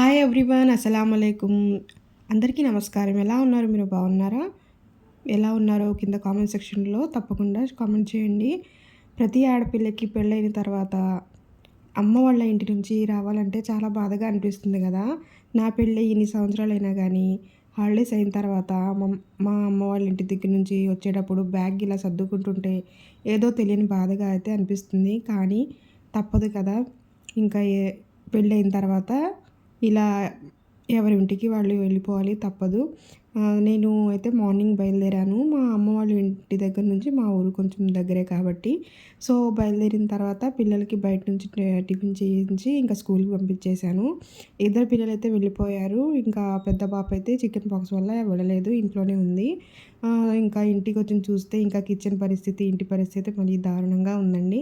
Hi everyone. అస్సలాముఅలైకుం. అందరికీ నమస్కారం. ఎలా ఉన్నారు? మీరు బాగున్నారా? ఎలా ఉన్నారో కింద కామెంట్ సెక్షన్‌లో తప్పకుండా కామెంట్ చేయండి. ప్రతి ఆడపిల్లకి పెళ్ళైన తర్వాత అమ్మ వాళ్ళ ఇంటి నుంచి రావాలంటే చాలా బాధగా అనిపిస్తుంది గదా! నా పెళ్ళై ఇన్ని సంవత్సరాలైనా గానీ, హాలిడేస్ అయిన తర్వాత మా అమ్మ వాళ్ళ ఇంటి దగ్గర నుంచి వచ్చేటప్పుడు బ్యాగ్ ఇలా సర్దుకుంటుంటే ఏదో తెలియని బాధగా అయితే అనిపిస్తుంది. కానీ తప్పదు కదా! ఇంకా పెళ్ళైన తర్వాత ఇలా ఎవరి ఇంటికి వాళ్ళు వెళ్ళిపోవాలి తప్పదు. నేను అయితే మార్నింగ్ బయలుదేరాను. మా అమ్మ వాళ్ళ ఇంటి దగ్గర నుంచి మా ఊరు కొంచెం దగ్గరే కాబట్టి. సో, బయలుదేరిన తర్వాత పిల్లలకి బయట నుంచి టిఫిన్ చేయించి ఇంకా స్కూల్‌కి పంపించేశాను. ఇద్దరు పిల్లలైతే వెళ్ళిపోయారు. ఇంకా పెద్ద పాప అయితే చికెన్ పాక్స్ వల్ల వెళ్ళలేదు. ఇంట్లోనే ఉంది. ఇంకా ఇంటికొచ్చి చూస్తే ఇంకా కిచెన్ పరిస్థితి, ఇంటి పరిస్థితి మరీ దారుణంగా ఉందండి.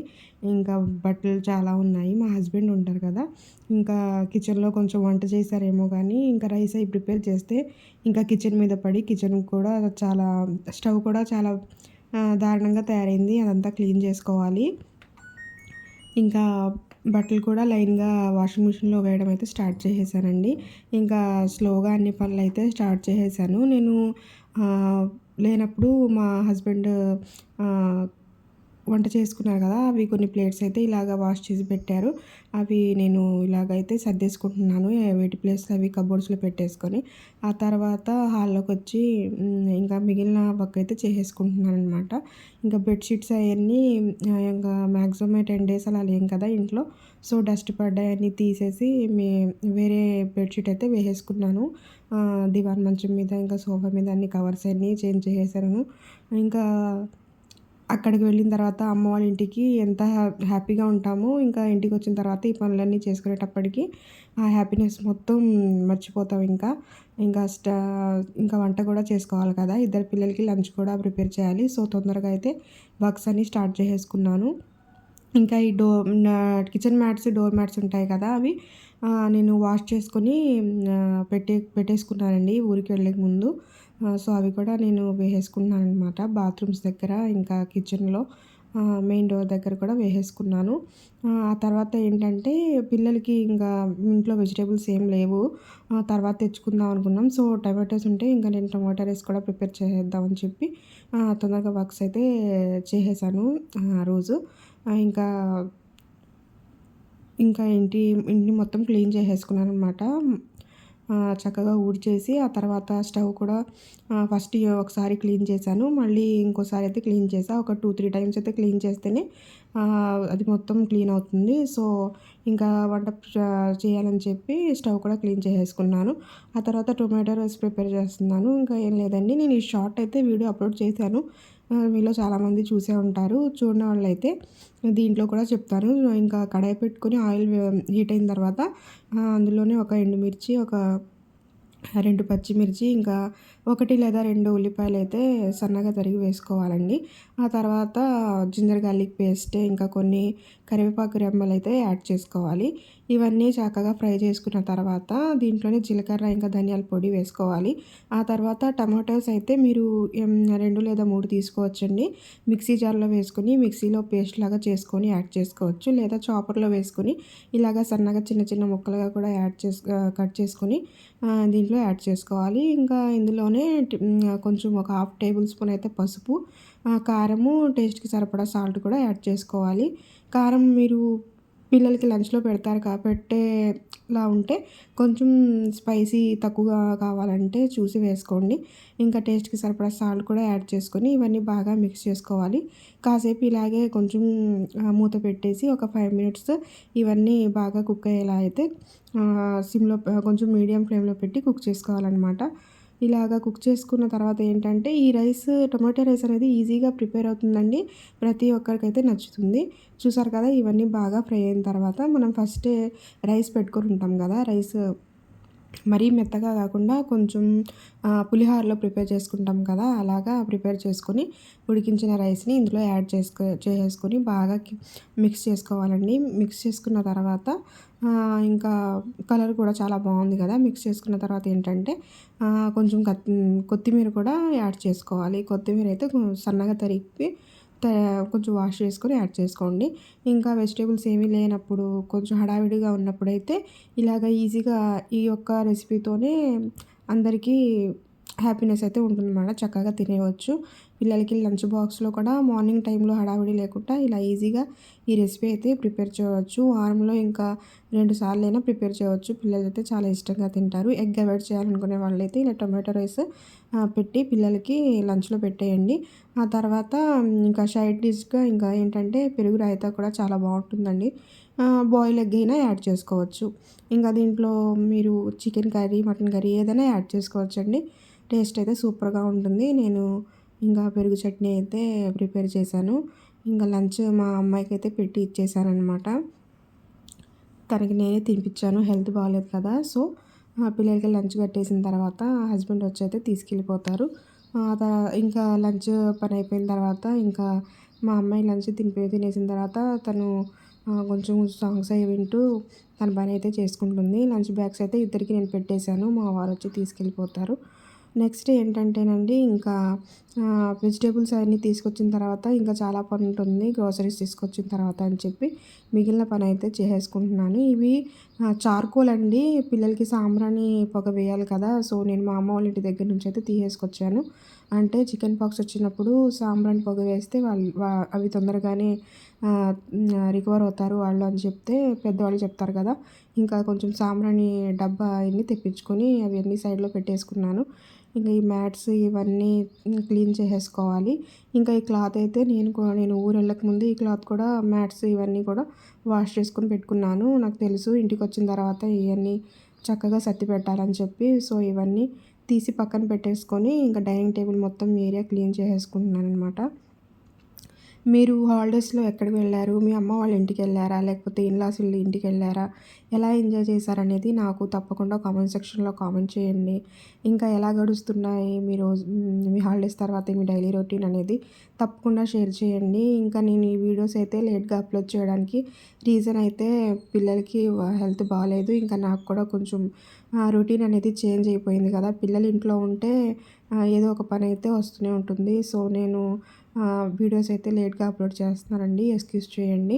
ఇంకా బట్టలు చాలా ఉన్నాయి. మా హస్బెండ్ ఉంటారు కదా! ఇంకా కిచెన్‌లో కొంచెం వంట చేశారేమో కానీ, ఇంకా రైస్ అయి ప్రిపేర్ చేస్తే ఇంకా కిచెన్ మీద పడి కిచెన్ కూడా చాలా స్టవ్ కూడా చాలా దారుణంగా తయారైంది. అదంతా క్లీన్ చేసుకోవాలి. ఇంకా బట్టలు కూడా లైన్‌గా వాషింగ్ మిషన్‌లో వేయడం అయితే స్టార్ట్ చేసేసానండి. ఇంకా స్లోగా అన్ని పనులైతే స్టార్ట్ చేసేసాను. నేను ఆహ్, లేనప్పుడు మా హస్బెండ్ ఆహ్, వంట చేసుకున్నారు కదా! అవి కొన్ని ప్లేట్స్ అయితే ఇలాగ వాష్ చేసి పెట్టారు. అవి నేను ఇలాగైతే సర్దేసుకుంటున్నాను. వేటి ప్లేస్‌లో అవి కబోర్డ్స్‌లో పెట్టేసుకొని. ఆ తర్వాత హాల్లోకొచ్చి ఇంకా మిగిలిన వర్క్ అయితే చేసేసుకుంటున్నాననమాట. ఇంకా బెడ్‌షీట్స్ అయన్నీ ఇంకా మాక్సిమం 10 డేస్ అలా లేం కదా ఇంట్లో. సో, డస్ట్ పడ్డాయన్నీ తీసేసి వేరే బెడ్‌షీట్ అయితే వేసేసుకున్నాను. దివాన్ మంచం మీద, ఇంకా సోఫా మీద అన్ని కవర్స్ అన్నీ చేంజ్ చేసేసాను. ఇంకా అక్కడికి వెళ్ళిన తర్వాత అమ్మ వాళ్ళ ఇంటికి ఎంత హ్యాపీగా ఉంటామో, ఇంకా ఇంటికొచ్చిన తర్వాత ఈ పనులన్నీ చేసుకునేటప్పటికి ఆ హ్యాపీనెస్ మొత్తం మర్చిపోతాం ఇంకా. ఇంకా ఇంకా వంట కూడా చేసుకోవాలి కదా! ఇద్దరు పిల్లలకి లంచ్ కూడా ప్రిపేర్ చేయాలి. సో, తొందరగా అయితే వర్క్స్ అన్నీ స్టార్ట్ చేసేసుకున్నాను. ఇంకా ఈ కిచెన్ మ్యాట్స్, డోర్ మ్యాట్స్ ఉంటాయి కదా! అవి నేను వాష్ చేసుకొని పెట్టేసుకున్నానండి ఊరికి వెళ్ళే ముందు. సో, అవి కూడా నేను వేసేసుకున్నాననమాట. బాత్రూమ్స్ దగ్గర, ఇంకా కిచెన్‌లో మెయిన్ డోర్ దగ్గర కూడా వేసేసుకున్నాను. ఆ తర్వాత ఏంటంటే పిల్లలకి ఇంకా ఇంట్లో వెజిటబుల్స్ ఏం లేవు. తర్వాత తెచ్చుకుందాం అనుకున్నాం. సో, టమాటోస్ ఉంటే ఇంకా నేను టమాటా రైస్ కూడా ప్రిపేర్ చేసేద్దామని చెప్పి తొందరగా వర్క్స్ అయితే చేసేసాను ఆ రోజు. ఇంకా ఇంకా ఇంటిని మొత్తం క్లీన్ చేసేసుకున్నాననమాట. చక్కగా ఊడ్చేసి ఆ తర్వాత స్టవ్ కూడా ఫస్ట్ ఒకసారి క్లీన్ చేశాను. మళ్ళీ ఇంకోసారి అయితే క్లీన్ చేశా. ఒక 2, 3 టైమ్స్ అయితే క్లీన్ చేస్తేనే అది మొత్తం క్లీన్ అవుతుంది. సో, ఇంకా వంట చేయాలని చెప్పి స్టవ్ కూడా క్లీన్ చేసేసుకున్నాను. ఆ తర్వాత టొమాటో రైస్ ప్రిపేర్ చేస్తున్నాను. ఇంకా ఏం లేదండి. నేను ఈ షార్ట్ అయితే వీడియో అప్లోడ్ చేశాను. మీలో చాలామంది చూసే ఉంటారు. చూడని వాళ్ళైతే దీంట్లో కూడా చెప్తాను. ఇంకా కడాయి పెట్టుకొని ఆయిల్ హీట్ అయిన తర్వాత అందులోనే ఒక ఎండుమిర్చి, ఒక 2 పచ్చిమిర్చి, ఇంకా 1 లేదా 2 ఉల్లిపాయలైతే సన్నగా తరిగి వేసుకోవాలండి. ఆ తర్వాత జింజర్ గార్లిక్ పేస్ట్, ఇంకా కొన్ని కరివేపాకు రెమ్మలైతే యాడ్ చేసుకోవాలి. ఇవన్నీ చక్కగా ఫ్రై చేసుకున్న తర్వాత దీంట్లోనే జీలకర్ర, ఇంకా ధనియాల పొడి వేసుకోవాలి. ఆ తర్వాత టమాటోస్ అయితే మీరు 2 లేదా 3 తీసుకోవచ్చండి. మిక్సీ జార్‌లో వేసుకొని మిక్సీలో పేస్ట్ లాగా చేసుకొని యాడ్ చేసుకోవచ్చు. లేదా చాపర్‌లో వేసుకొని ఇలాగ సన్నగా చిన్న చిన్న ముక్కలుగా కూడా కట్ చేసుకొని దీంట్లో యాడ్ చేసుకోవాలి. ఇంకా ఇందులోనే కొంచెం ఒక హాఫ్ టేబుల్ స్పూన్ అయితే పసుపు, కారము, టేస్ట్‌కి సరిపడా సాల్ట్ కూడా యాడ్ చేసుకోవాలి. కారం మీరు పిల్లలకి లంచ్‌లో పెడతారు పెట్టేలా ఉంటే కొంచెం స్పైసీ తక్కువగా కావాలంటే చూసి వేసుకోండి. ఇంకా టేస్ట్‌కి సరిపడా సాల్ట్ కూడా యాడ్ చేసుకొని ఇవన్నీ బాగా మిక్స్ చేసుకోవాలి. కాసేపు ఇలాగే కొంచెం మూత పెట్టేసి ఒక 5 మినిట్స్ ఇవన్నీ బాగా కుక్ అయ్యేలా అయితే సిమ్‌లో కొంచెం మీడియం ఫ్లేమ్‌లో పెట్టి కుక్ చేసుకోవాలనమాట. ఇలాగ కుక్ చేసుకున్న తర్వాత ఏంటంటే ఈ టొమాటో రైస్ అనేది ఈజీగా ప్రిపేర్ అవుతుందండి. ప్రతి ఒక్కరికైతే నచ్చుతుంది. చూసారు కదా! ఇవన్నీ బాగా ఫ్రై అయిన తర్వాత మనం ఫస్టే రైస్ పెట్టుకొని ఉంటాం కదా! మరీ మెత్తగా కాకుండా కొంచెం పులిహోరలో ప్రిపేర్ చేసుకుంటాం కదా! అలాగా ప్రిపేర్ చేసుకొని ఉడికించిన రైస్‌ని ఇందులో యాడ్ చేసేసుకొని బాగా మిక్స్ చేసుకోవాలండి. మిక్స్ చేసుకున్న తర్వాత ఇంకా కలర్ కూడా చాలా బాగుంది కదా! మిక్స్ చేసుకున్న తర్వాత ఏంటంటే కొంచెం కొత్తిమీర కూడా యాడ్ చేసుకోవాలి. కొత్తిమీర అయితే సన్నగా తరిగి త కొంచెం వాష్ చేసుకొని యాడ్ చేసుకోండి. ఇంకా వెజిటబుల్స్ ఏమీ లేనప్పుడు కొంచెం హడావిడిగా ఉన్నప్పుడైతే ఇలాగ ఈజీగా ఈ యొక్క రెసిపీతోనే అందరికీ హ్యాపీనెస్ అయితే ఉంటుందన్నమాట. చక్కగా తినేయవచ్చు. పిల్లలకి లంచ్ బాక్స్‌లో కూడా మార్నింగ్ టైంలో హడావిడి లేకుండా ఇలా ఈజీగా ఈ రెసిపీ అయితే ప్రిపేర్ చేయవచ్చు. వారంలో ఇంకా 2 సార్లైనా ప్రిపేర్ చేయవచ్చు. పిల్లలైతే చాలా ఇష్టంగా తింటారు. ఎగ్ అవాయిడ్ చేయాలనుకునే వాళ్ళైతే ఇలా టొమాటో రైస్ పెట్టి పిల్లలకి లంచ్‌లో పెట్టేయండి. ఆ తర్వాత ఇంకా సైడ్ డిష్‌గా ఇంకా ఏంటంటే పెరుగు రైతా కూడా చాలా బావుంటుందండి. బాయిల్ ఎగ్ అయినా యాడ్ చేసుకోవచ్చు. ఇంకా దీంట్లో మీరు చికెన్ కర్రీ, మటన్ కర్రీ ఏదైనా యాడ్ చేసుకోవచ్చండి. టేస్ట్ అయితే సూపర్‌గా ఉంటుంది. నేను ఇంకా పెరుగు చట్నీ అయితే ప్రిపేర్ చేశాను. ఇంకా లంచ్ మా అమ్మాయికైతే పెట్టి ఇచ్చేసాననమాట. తనకి నేనే తినిపించాను. హెల్త్ బాలేదు కదా! సో, పిల్లలకి లంచ్ కట్టేసిన తర్వాత హస్బెండ్ వచ్చైతే తీసుకెళ్ళిపోతారు. ఆహ్, త ఇంకా లంచ్ పని అయిపోయిన తర్వాత ఇంకా మా అమ్మాయి లంచ్ తినేసిన తర్వాత తను కొంచెం సాంగ్స్ అవి వింటూ తన పని అయితే చేసుకుంటుంది. లంచ్ బ్యాగ్స్ అయితే ఇద్దరికీ నేను పెట్టేశాను. మా వారొచ్చి తీసుకెళ్ళిపోతారు. నెక్స్ట్ ఏంటంటేనండి ఇంకా వెజిటబుల్స్ అవన్నీ తీసుకొచ్చిన తర్వాత ఇంకా చాలా పని ఉంటుంది. గ్రోసరీస్ తీసుకొచ్చిన తర్వాత అని చెప్పి మిగిలిన పని అయితే చేసేసుకుంటున్నాను. ఇవి చార్కోల్ అండి. పిల్లలకి సాంబ్రాణి పొగ వేయాలి కదా! సో, నేను మా అమ్మ వాళ్ళ ఇంటి దగ్గర నుంచి అయితే తీసేసుకొచ్చాను. అంటే చికెన్ పాక్స్ వచ్చినప్పుడు సాంబ్రాణి పొగ వేస్తే అవి తొందరగానే రికవర్ అవుతారు వాళ్ళు అని చెప్తే పెద్దవాళ్ళు చెప్తారు కదా! ఇంకా కొంచెం సాంబ్రాణి డబ్బా అయన్నీ తెప్పించుకొని అవన్నీ సైడ్‌లో పెట్టేసుకున్నాను. ఇంక ఈ మ్యాట్స్ ఇవన్నీ క్లీన్ చేసేసుకోవాలి. ఇంకా ఈ క్లాత్ అయితే నేను ఊరెళ్ళక ముందు ఈ క్లాత్ కూడా మ్యాట్స్ ఇవన్నీ కూడా వాష్ చేసుకొని పెట్టుకున్నాను. నాకు తెలుసు ఇంటికొచ్చిన తర్వాత ఇయన్నీ చక్కగా సర్ది పెట్టాలని చెప్పి. సో, ఇవన్నీ తీసి పక్కన పెట్టేసుకొని ఇంకా డైనింగ్ టేబుల్ మొత్తం ఏరియా క్లీన్ చేసేసుకుంటున్నాననమాట. మీరు హాలిడేస్‌లో ఎక్కడికి వెళ్లారు? మీ అమ్మ వాళ్ళ ఇంటికెళ్లారా? లేకపోతే ఇన్‌లాస్ ఇళ్ళ ఇంటికెళ్లారా? ఎలా ఎంజాయ్ చేశారనేది నాకు తప్పకుండా కామెంట్ సెక్షన్‌లో కామెంట్ చేయండి. ఇంకా ఎలా గడుస్తున్నాయి మీ హాలిడేస్ తర్వాత మీ డైలీ రొటీన్ అనేది తప్పకుండా షేర్ చేయండి. ఇంకా నేను ఈ వీడియోస్ అయితే లేట్‌గా అప్‌లోడ్ చేయడానికి రీజన్ అయితే పిల్లలకి హెల్త్ బాలేదు. ఇంకా నాకు కూడా కొంచెం రొటీన్ అనేది చేంజ్ అయిపోయింది కదా! పిల్లలు ఇంట్లో ఉంటే ఏదో ఒక పని అయితే వస్తూనే ఉంటుంది. సో, నేను వీడియోస్ అయితే లేట్‌గా అప్‌లోడ్ చేస్తున్నానండి. ఎక్స్‌క్యూజ్ చేయండి.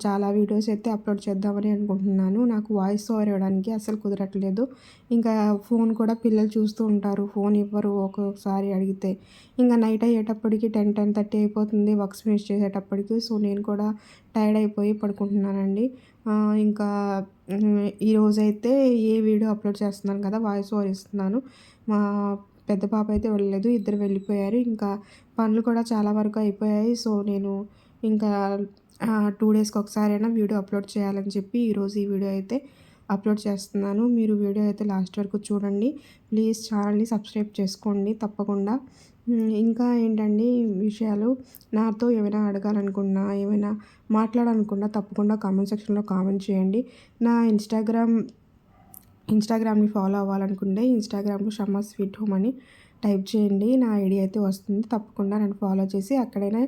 చాలా వీడియోస్ అయితే అప్‌లోడ్ చేద్దామని అనుకుంటున్నాను. నాకు వాయిస్ ఓవర్ ఇవ్వడానికి అస్సలు కుదరట్లేదు. ఇంకా ఫోన్ కూడా పిల్లలు చూస్తూ ఉంటారు. ఫోన్ ఇవ్వరు ఒక్కొక్కసారి అడిగితే. ఇంక నైట్ అయ్యేటప్పటికి 10:30 అయిపోతుంది వర్క్స్ ఫినిష్ చేసేటప్పటికి. సో, నేను కూడా టైర్డ్ అయిపోయి పడుకుంటున్నానండి. ఇంకా ఈరోజైతే ఏ వీడియో అప్‌లోడ్ చేస్తున్నాను కదా! వాయిస్ ఓవర్ ఇస్తున్నాను. మా పెద్ద పాప అయితే వెళ్ళలేదు. ఇద్దరు వెళ్ళిపోయారు. ఇంకా పనులు కూడా చాలా వరకు అయిపోయాయి. సో, నేను ఇంకా 2 డేస్‌కి ఒకసారైనా వీడియో అప్‌లోడ్ చేయాలని చెప్పి ఈరోజు ఈ వీడియో అయితే అప్‌లోడ్ చేస్తున్నాను. మీరు వీడియో అయితే లాస్ట్ వరకు చూడండి. ప్లీజ్ ఛానల్‌ని సబ్స్క్రైబ్ చేసుకోండి తప్పకుండా. ఇంకా ఏంటండి విషయాలు నాతో ఏమైనా అడగాలనుకున్నా, ఏమైనా మాట్లాడాలనుకున్నా తప్పకుండా కామెంట్ సెక్షన్‌లో కామెంట్ చేయండి. నా ఇన్‌స్టాగ్రామ్‌ని ఫాలో అవ్వాలనుకుంటే ఇన్‌స్టాగ్రామ్‌లో షమ్మా స్వీట్ హోమ్ అని టైప్ చేయండి. నా ఐడీ అయితే వస్తుంది. తప్పకుండా నన్ను ఫాలో చేసి అక్కడైనా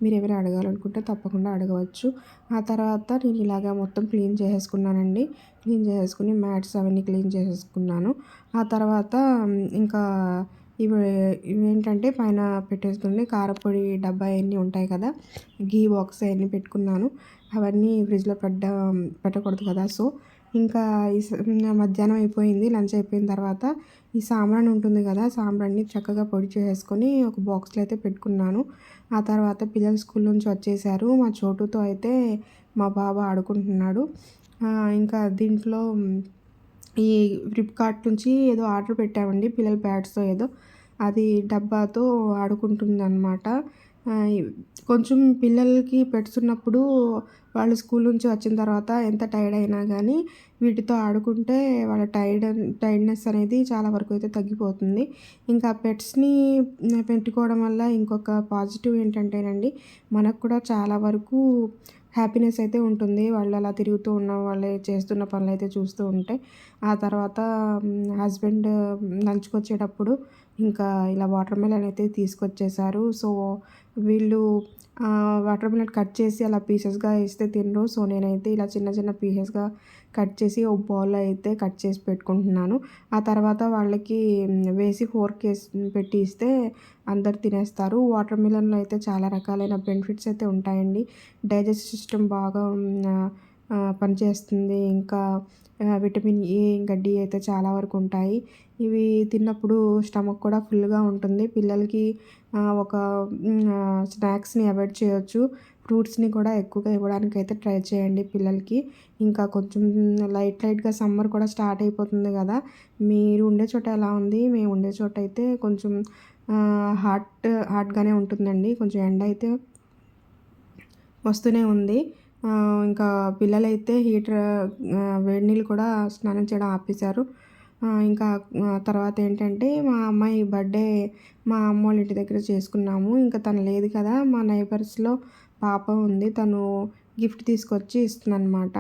మీరేమైనా అడగాలనుకుంటే తప్పకుండా అడగవచ్చు. ఆ తర్వాత నేను ఇలాగ మొత్తం క్లీన్ చేసేసుకున్నానండి. క్లీన్ చేసేసుకొని మ్యాట్స్ అవన్నీ క్లీన్ చేసేసుకున్నాను. ఆ తర్వాత ఇంకా ఇవి ఇవేంటంటే పైన పెట్టేసుకుని కారపొడి డబ్బా అయన్నీ ఉంటాయి కదా! ఘీ బాక్స్ అయన్నీ పెట్టుకున్నాను. అవన్నీ ఫ్రిడ్జ్‌లో పెట్టకూడదు కదా! సో, ఇంకా మధ్యాహ్నం అయిపోయింది. లంచ్ అయిపోయిన తర్వాత ఈ సాంబ్రాణి ఉంటుంది కదా! సాంబ్రాణిని చక్కగా పొడి చేసేసుకొని ఒక బాక్స్‌లో అయితే పెట్టుకున్నాను. ఆ తర్వాత పిల్లలు స్కూల్ నుంచి వచ్చేసారు. మా చోటుతో అయితే మా బాబు ఆడుకుంటున్నాడు. ఇంకా దీంట్లో ఈ ఫ్లిప్‌కార్ట్ నుంచి ఏదో ఆర్డర్ పెట్టామండి. పిల్లల ప్యాడ్సో ఏదో. అది డబ్బాతో ఆడుకుంటుందనమాట. ఆహ్, ఇ కొంచెం పిల్లలకి పెట్స్ ఉన్నప్పుడు వాళ్ళు స్కూల్ నుంచి వచ్చిన తర్వాత ఎంత టైర్డ్ అయినా గానీ వీటితో ఆడుకుంటే వాళ్ళ టైర్డ్‌నెస్ అనేది చాలా వరకు అయితే తగ్గిపోతుంది. ఇంకా పెట్స్‌ని పెట్టుకోవడం వల్ల ఇంకొక పాజిటివ్ ఏంటంటేనండి, మనకు కూడా చాలా వరకు హ్యాపీనెస్ అయితే ఉంటుంది. వాళ్ళు అలా తిరుగుతూ ఉన్న వాళ్ళే చేస్తున్న పనులైతే చూస్తూ ఉంటే. ఆ తర్వాత హస్బెండ్ లంచ్‌కొచ్చేటప్పుడు ఇంకా ఇలా వాటర్ మిలన్ అయితే తీసుకొచ్చేసారు. సో, వీళ్ళు వాటర్ మిలన్ కట్ చేసి అలా పీసెస్గా వేస్తే తినరు. సో నేనైతే ఇలా చిన్న చిన్న పీసెస్గా కట్ చేసి ఒక బౌల్లో అయితే కట్ చేసి పెట్టుకుంటున్నాను. ఆ తర్వాత వాళ్ళకి వేసి ఫోర్క్ పెట్టి ఇస్తే అందరు తినేస్తారు. వాటర్ మిలన్లో అయితే చాలా రకాలైన బెనిఫిట్స్ అయితే ఉంటాయండి. డైజెస్ట్ సిస్టమ్ బాగా పనిచేస్తుంది. ఇంకా విటమిన్ ఏ ఇంకా డి అయితే చాలా వరకు ఉంటాయి. ఇవి తిన్నప్పుడు స్టమక్ కూడా ఫుల్గా ఉంటుంది. పిల్లలకి ఒక స్నాక్స్ని అవాయిడ్ చేయొచ్చు. ఫ్రూట్స్ని కూడా ఎక్కువగా ఇవ్వడానికి అయితే ట్రై చేయండి పిల్లలకి. ఇంకా కొంచెం లైట్గా సమ్మర్ కూడా స్టార్ట్ అయిపోతుంది కదా. మీరు ఉండే చోట ఎలా ఉంది? మేము ఉండే చోట అయితే కొంచెం హాట్గానే ఉంటుందండి. కొంచెం ఎండ అయితే వస్తూనే ఉంది. ఇంకా పిల్లలైతే వేడి నీళ్ళు కూడా స్నానం చేయడం ఆపేశారు. ఇంకా తర్వాత ఏంటంటే మా అమ్మాయి బర్త్డే మా అమ్మోళ్ళ ఇంటి దగ్గర చేసుకున్నాము. ఇంకా తను లేదు కదా, మా నైబర్స్లో పాప ఉంది. తను గిఫ్ట్ తీసుకొచ్చి ఇస్తుందనమాట.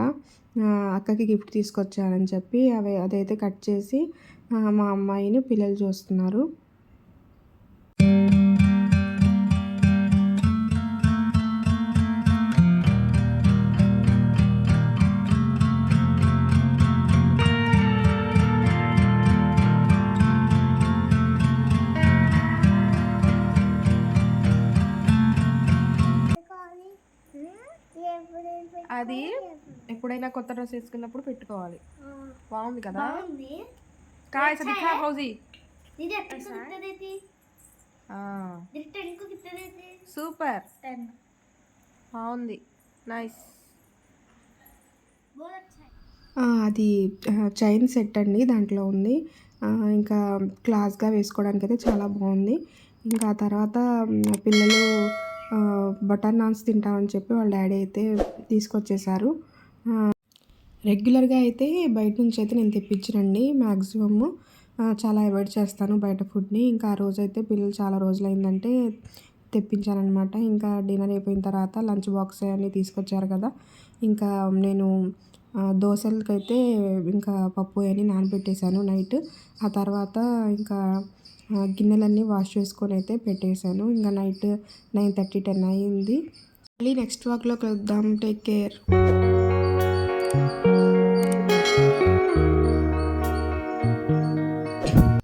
అక్కకి గిఫ్ట్ తీసుకొచ్చానని చెప్పి అదైతే కట్ చేసి మా అమ్మాయిని పిల్లలు చూస్తున్నారు. అది ఎప్పుడైనా కొత్త డ్రెస్ వేసుకున్నప్పుడు పెట్టుకోవాలి. బాగుంది కదా. काय ऐसा दिखा फौजी? दीदी अपन को कितना देती? हाँ दीदी 10 को कितना देती? సూపర్ 10 బాగుంది. నైస్. అది చైన్ సెట్ అండి దాంట్లో ఉంది. ఇంకా క్లాస్గా వేసుకోవడానికి అయితే చాలా బాగుంది. ఇంకా తర్వాత పిల్లలు బటర్ నాన్స్ తింటామని చెప్పి వాళ్ళ డాడీ అయితే తీసుకొచ్చేసారు. రెగ్యులర్గా అయితే బయట నుంచి అయితే నేను తెప్పించనండి. మ్యాక్సిమమ్ చాలా అవాయిడ్ చేస్తాను బయట ఫుడ్ని. ఇంకా ఆ రోజైతే పిల్లలు చాలా రోజులైందంటే తెప్పించానమాట. ఇంకా డిన్నర్ అయిపోయిన తర్వాత లంచ్ బాక్స్ అన్నీ తీసుకొచ్చారు కదా. ఇంకా నేను దోశలకైతే ఇంకా పప్పు అని నానబెట్టేశాను నైట్. ఆ తర్వాత ఇంకా గిన్నెలన్నీ వాష్ చేసుకొని అయితే పెట్టేశాను. ఇంకా నైట్ 9:30, 10 అయ్యింది. మళ్ళీ నెక్స్ట్ వాక్లో కలుద్దాం. Take care.